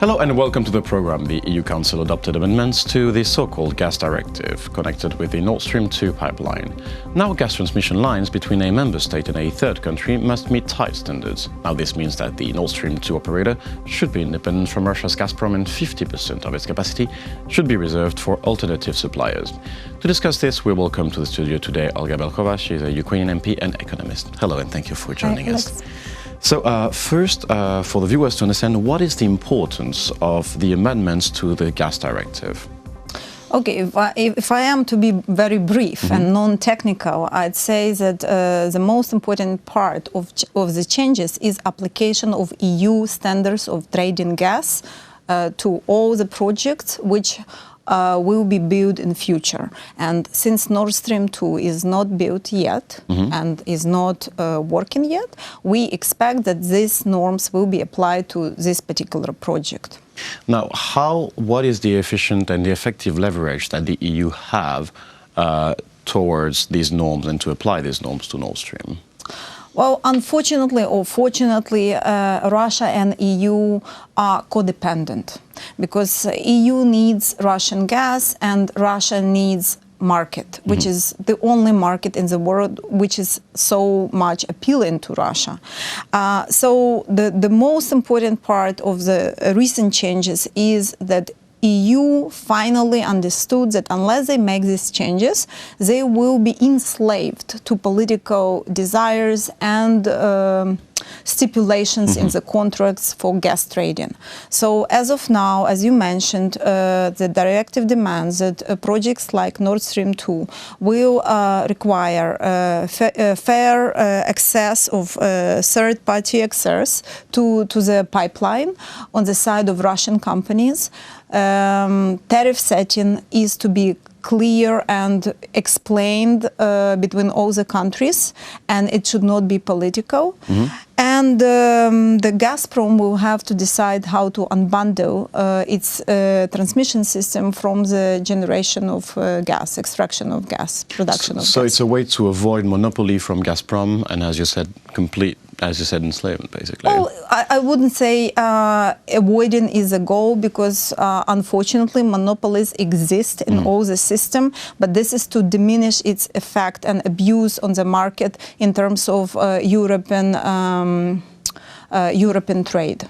Hello and welcome to the program. The EU Council adopted amendments to the so-called gas directive connected with the Nord Stream 2 pipeline. Now gas transmission lines between a member state and a third country must meet tight standards. Now this means that the Nord Stream 2 operator should be independent from Russia's Gazprom and 50% of its capacity should be reserved for alternative suppliers. To discuss this, we welcome to the studio today Olga Belkova. She is a Ukrainian MP and economist. Hello and thank you for joining us. So first, for the viewers to understand, what is the importance of the amendments to the gas directive? Okay, if I am to be very brief and non-technical, I'd say that the most important part of the changes is application of EU standards of trading gas to all the projects which will be built in future. And since Nord Stream 2 is not built yet and is not working yet, we expect that these norms will be applied to this particular project. Now, what is the efficient and the effective leverage that the EU have towards these norms and to apply these norms to Nord Stream? Well, unfortunately or fortunately, Russia and EU are codependent because EU needs Russian gas and Russia needs market, which is the only market in the world which is so much appealing to Russia. So the most important part of the recent changes is that EU finally understood that unless they make these changes, they will be enslaved to political desires and stipulations in the contracts for gas trading. So as of now, as you mentioned, the directive demands that projects like Nord Stream 2 will require fair access of third-party access to the pipeline on the side of Russian companies. Tariff setting is to be clear and explained between all the countries, and it should not be political. And the Gazprom will have to decide how to unbundle its transmission system from the generation of gas, extraction of gas, production of gas. So it's a way to avoid monopoly from Gazprom and, as you said, enslavement, basically. Well, I wouldn't say avoiding is a goal because, unfortunately, monopolies exist in all the system, but this is to diminish its effect and abuse on the market in terms of European trade.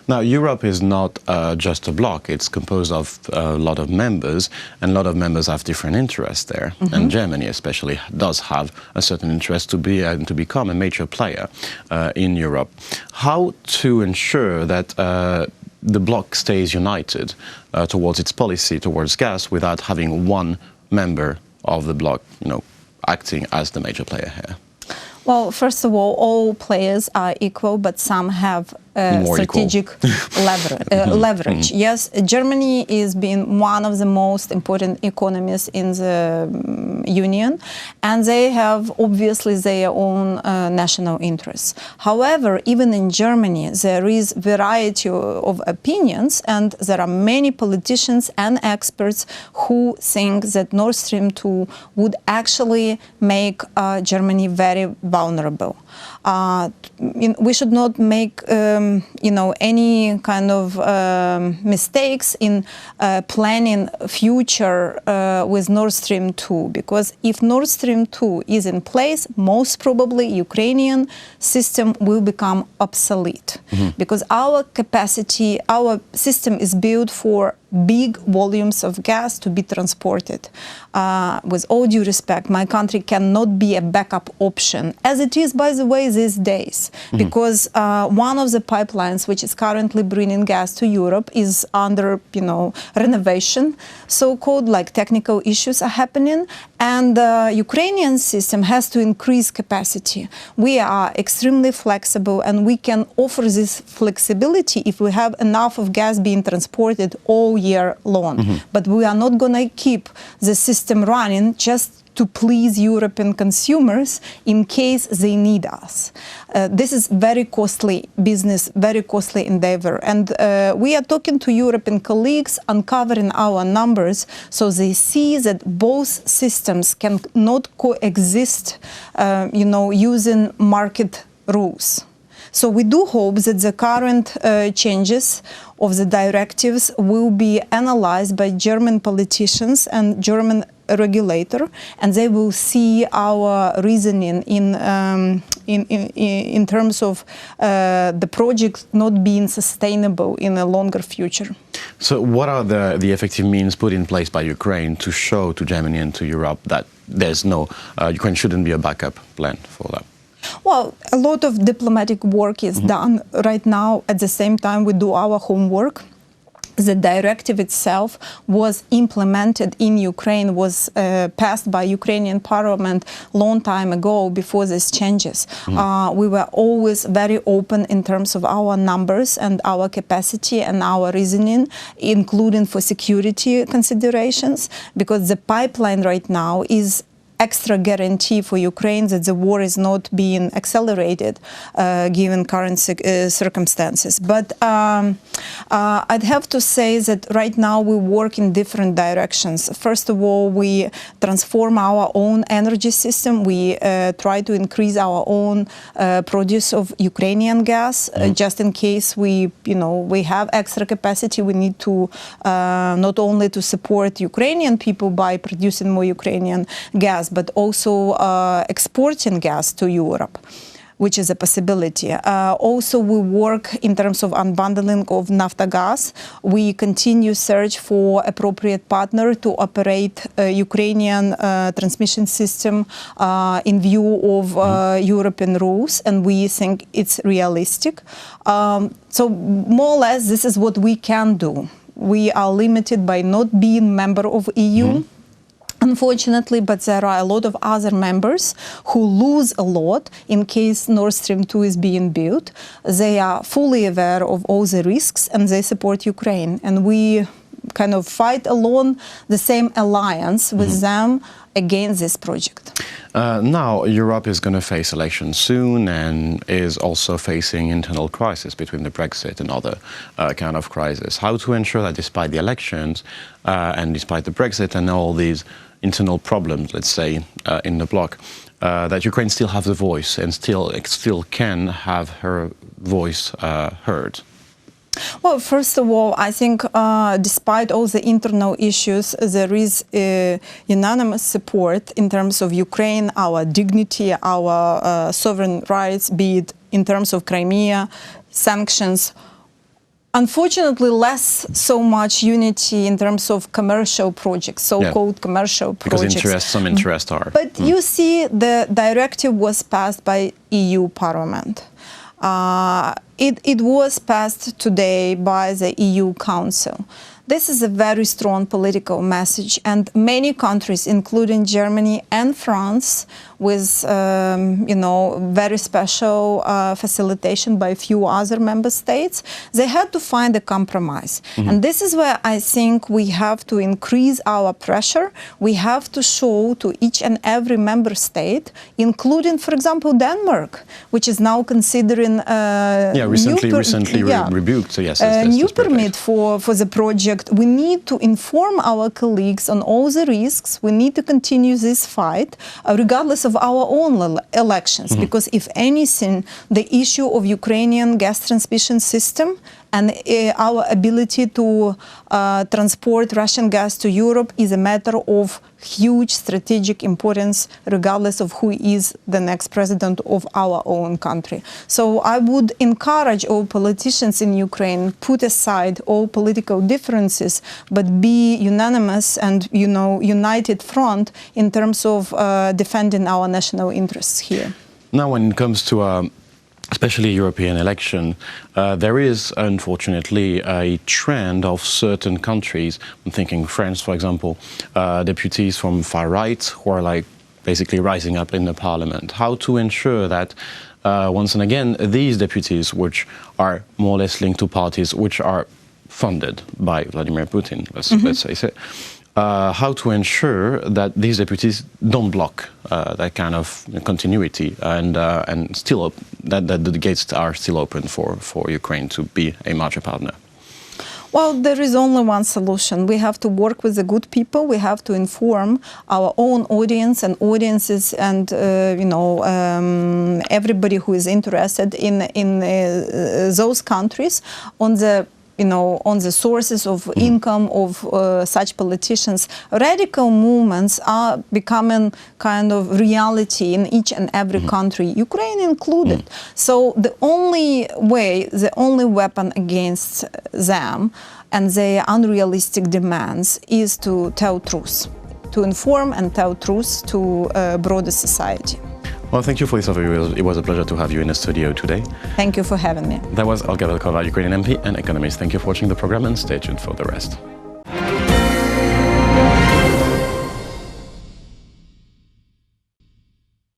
Now, Europe is not just a bloc. It's composed of a lot of members, and a lot of members have different interests there. And Germany especially does have a certain interest to be and to become a major player in Europe. How to ensure that the bloc stays united towards its policy towards gas without having one member of the bloc, acting as the major player here? Well, first of all players are equal, but some have strategic leverage. Yes, Germany is being one of the most important economies in the Union, and they have obviously their own national interests. However, even in Germany, there is variety of opinions, and there are many politicians and experts who think that Nord Stream 2 would actually make Germany very vulnerable. We should not make any kind of mistakes in planning future with Nord Stream 2, because if Nord Stream 2 is in place, most probably Ukrainian system will become obsolete, because our system is built for big volumes of gas to be transported. With all due respect, my country cannot be a backup option, as it is, by the way, these days, because one of the pipelines which is currently bringing gas to Europe is under, renovation, so-called, like technical issues are happening, and the Ukrainian system has to increase capacity. We are extremely flexible, and we can offer this flexibility if we have enough of gas being transported all year long. But we are not going to keep the system running just to please European consumers in case they need us. This is very costly business, very costly endeavor. And we are talking to European colleagues, uncovering our numbers, so they see that both systems cannot coexist, using market rules. So we do hope that the current changes of the directives will be analyzed by German politicians and German regulator, and they will see our reasoning in terms of the project not being sustainable in a longer future. So what are the effective means put in place by Ukraine to show to Germany and to Europe that there's no, Ukraine shouldn't be a backup plan for that? Well, a lot of diplomatic work is done right now. At the same time, we do our homework. The directive itself was implemented in Ukraine, was passed by Ukrainian parliament long time ago before these changes. We were always very open in terms of our numbers and our capacity and our reasoning, including for security considerations, because the pipeline right now is extra guarantee for Ukraine that the war is not being accelerated given current circumstances. But I'd have to say that right now we work in different directions. First of all, we transform our own energy system. We try to increase our own produce of Ukrainian gas, just in case we have extra capacity. We need to not only to support Ukrainian people by producing more Ukrainian gas, but also exporting gas to Europe, which is a possibility. Also, we work in terms of unbundling of Naftogaz. We continue search for appropriate partner to operate Ukrainian transmission system in view of European rules, and we think it's realistic. So more or less, this is what we can do. We are limited by not being member of EU. Unfortunately, but there are a lot of other members who lose a lot in case Nord Stream 2 is being built. They are fully aware of all the risks and they support Ukraine. And we kind of fight along the same alliance with them against this project. Now, Europe is going to face elections soon and is also facing internal crisis between the Brexit and other kind of crisis. How to ensure that despite the elections and despite the Brexit and all these internal problems, let's say, in the bloc, that Ukraine still has a voice and still can have her voice heard? Well, first of all, I think despite all the internal issues, there is unanimous support in terms of Ukraine, our dignity, our sovereign rights, be it in terms of Crimea, sanctions. Unfortunately, less so much unity in terms of commercial projects, so-called commercial projects. Because some interests are. But you see, the directive was passed by EU Parliament. It was passed today by the EU Council. This is a very strong political message, and many countries, including Germany and France, with very special facilitation by a few other member states, they had to find a compromise. And this is where I think we have to increase our pressure. We have to show to each and every member state, including, for example, Denmark, which is now considering recently rebuked. So yes, a new permit for the project. We need to inform our colleagues on all the risks. We need to continue this fight, regardless of our own elections, because if anything, the issue of Ukrainian gas transmission system and our ability to transport Russian gas to Europe is a matter of huge strategic importance, regardless of who is the next president of our own country. So I would encourage all politicians in Ukraine, put aside all political differences, but be unanimous and, united front in terms of defending our national interests here. Now, when it comes to especially European election, there is, unfortunately, a trend of certain countries. I'm thinking France, for example, deputies from far right who are basically rising up in the parliament. How to ensure that, once and again, these deputies, which are more or less linked to parties which are funded by Vladimir Putin, let's face it, how to ensure that these deputies don't block that kind of continuity and still that the gates are still open for Ukraine to be a major partner? Well, there is only one solution. We have to work with the good people. We have to inform our own audience and audiences and everybody who is interested in those countries on the on the sources of income of such politicians. Radical movements are becoming kind of reality in each and every country, Ukraine included. So the only way, the only weapon against them and their unrealistic demands is to tell truth, to inform and tell truth to broader society. Well, thank you for this overview. It was a pleasure to have you in the studio today. Thank you for having me. That was Olga Belkova, Ukrainian MP and economist. Thank you for watching the program and stay tuned for the rest.